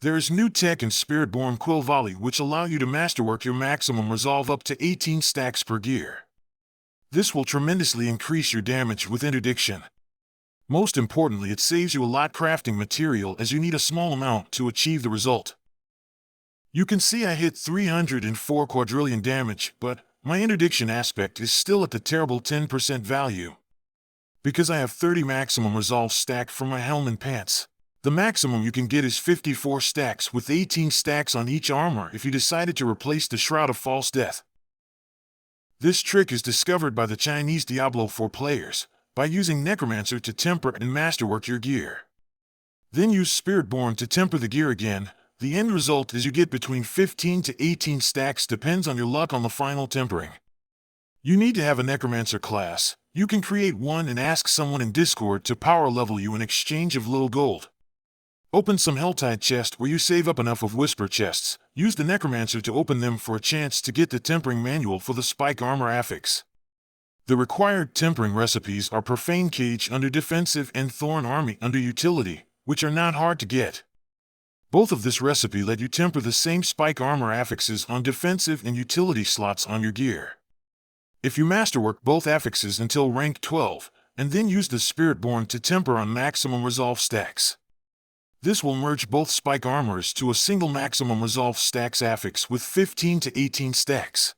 There is new tech in Spiritborn Quill Volley which allow you to masterwork your maximum resolve up to 18 stacks per gear. This will tremendously increase your damage with interdiction. Most importantly, it saves you a lot crafting material as you need a small amount to achieve the result. You can see I hit 304 quadrillion damage, but my interdiction aspect is still at the terrible 10% value. Because I have 30 maximum resolve stacked from my helm and pants. The maximum you can get is 54 stacks with 18 stacks on each armor if you decided to replace the Shroud of False Death. This trick is discovered by the Chinese Diablo 4 players, by using Necromancer to temper and masterwork your gear. Then use Spiritborn to temper the gear again. The end result is you get between 15 to 18 stacks depends on your luck on the final tempering. You need to have a Necromancer class. You can create one and ask someone in Discord to power level you in exchange of little gold. Open some Helltide chest where you save up enough of Whisper chests. Use the Necromancer to open them for a chance to get the tempering manual for the Spike Armor affix. The required tempering recipes are Profane Cage under Defensive and Thorn Army under Utility, which are not hard to get. Both of this recipe let you temper the same Spike Armor affixes on Defensive and Utility slots on your gear. If you masterwork both affixes until rank 12, and then use the Spiritborn to temper on maximum resolve stacks. This will merge both Spike Armors to a single maximum resolve stacks affix with 15 to 18 stacks.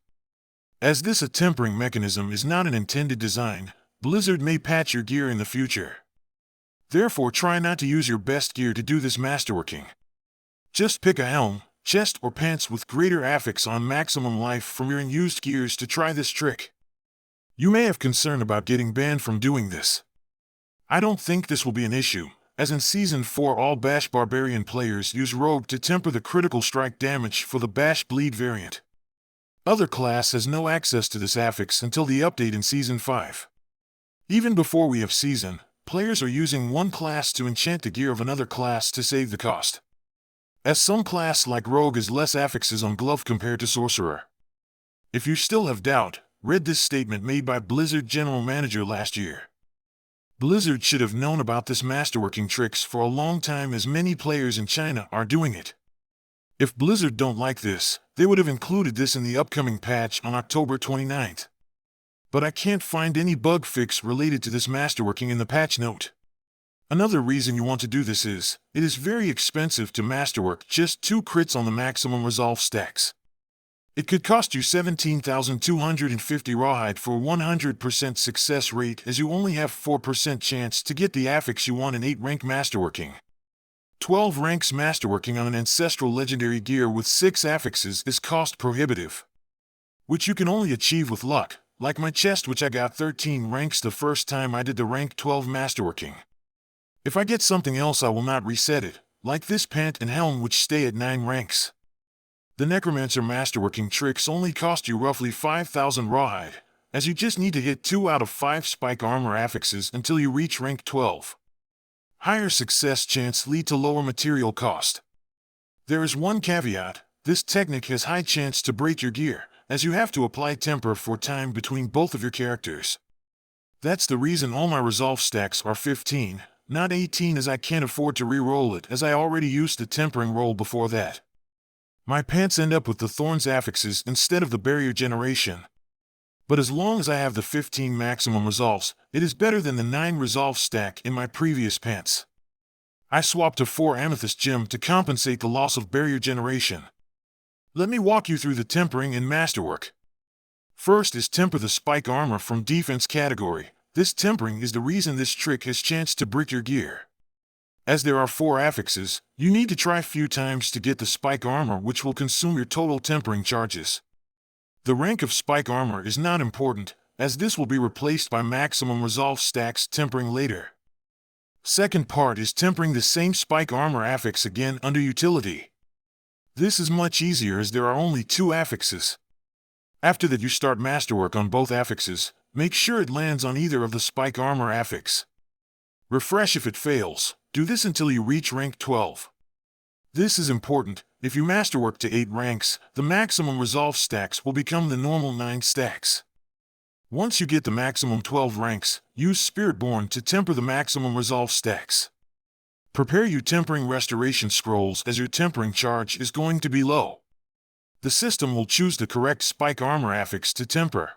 As this a tempering mechanism is not an intended design, Blizzard may patch your gear in the future. Therefore try not to use your best gear to do this masterworking. Just pick a helm, chest or pants with greater affix on maximum life from your unused gears to try this trick. You may have concern about getting banned from doing this. I don't think this will be an issue, as in Season 4 all Bash Barbarian players use Rogue to temper the critical strike damage for the Bash Bleed variant. Other class has no access to this affix until the update in Season 5. Even before we have Season, players are using one class to enchant the gear of another class to save the cost. As some class like Rogue has less affixes on Glove compared to Sorcerer. If you still have doubt, read this statement made by Blizzard General Manager last year. Blizzard should have known about this masterworking tricks for a long time as many players in China are doing it. If Blizzard don't like this, they would have included this in the upcoming patch on October 29th. But I can't find any bug fix related to this masterworking in the patch note. Another reason you want to do this is, it is very expensive to masterwork just 2 crits on the maximum resolve stacks. It could cost you 17,250 rawhide for 100% success rate as you only have 4% chance to get the affix you want in 8 rank masterworking. 12 ranks masterworking on an ancestral legendary gear with 6 affixes is cost prohibitive. Which you can only achieve with luck, like my chest which I got 13 ranks the first time I did the rank 12 masterworking. If I get something else I will not reset it, like this pant and helm which stay at 9 ranks. The Necromancer masterworking tricks only cost you roughly 5,000 rawhide, as you just need to hit 2 out of 5 Spike Armor affixes until you reach rank 12. Higher success chance lead to lower material cost. There is one caveat, this technique has high chance to break your gear, as you have to apply temper for time between both of your characters. That's the reason all my resolve stacks are 15, not 18 as I can't afford to re-roll it as I already used the tempering roll before that. My pants end up with the Thorns affixes instead of the Barrier Generation. But as long as I have the 15 maximum resolves, it is better than the 9 resolve stack in my previous pants. I swapped to 4 Amethyst Gem to compensate the loss of Barrier Generation. Let me walk you through the tempering and masterwork. First is temper the Spike Armor from defense category. This tempering is the reason this trick has chance to brick your gear. As there are 4 affixes, you need to try few times to get the Spike Armor which will consume your total tempering charges. The rank of Spike Armor is not important, as this will be replaced by maximum resolve stacks tempering later. Second part is tempering the same Spike Armor affix again under Utility. This is much easier as there are only 2 affixes. After that you start masterwork on both affixes, make sure it lands on either of the Spike Armor affix. Refresh if it fails. Do this until you reach rank 12. This is important. If you masterwork to 8 ranks, the maximum resolve stacks will become the normal 9 stacks. Once you get the maximum 12 ranks, use Spiritborn to temper the maximum resolve stacks. Prepare your tempering restoration scrolls as your tempering charge is going to be low. The system will choose the correct spike armor affix to temper.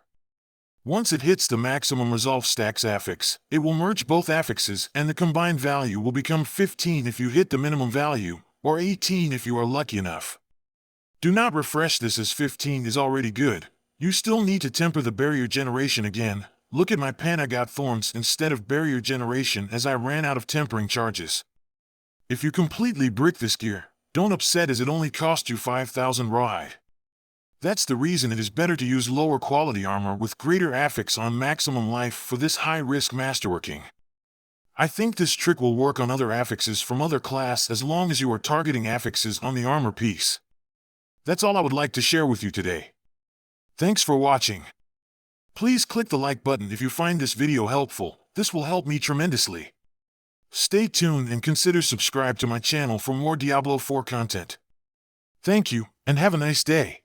Once it hits the maximum resolve stacks affix, it will merge both affixes and the combined value will become 15 if you hit the minimum value, or 18 if you are lucky enough. Do not refresh this as 15 is already good. You still need to temper the barrier generation again. Look at my pan, I got thorns instead of barrier generation as I ran out of tempering charges. If you completely brick this gear, don't upset as it only cost you 5,000 rawhide. That's the reason it is better to use lower quality armor with greater affix on maximum life for this high-risk masterworking. I think this trick will work on other affixes from other class as long as you are targeting affixes on the armor piece. That's all I would like to share with you today. Thanks for watching. Please click the like button if you find this video helpful. This will help me tremendously. Stay tuned and consider subscribe to my channel for more Diablo 4 content. Thank you, and have a nice day.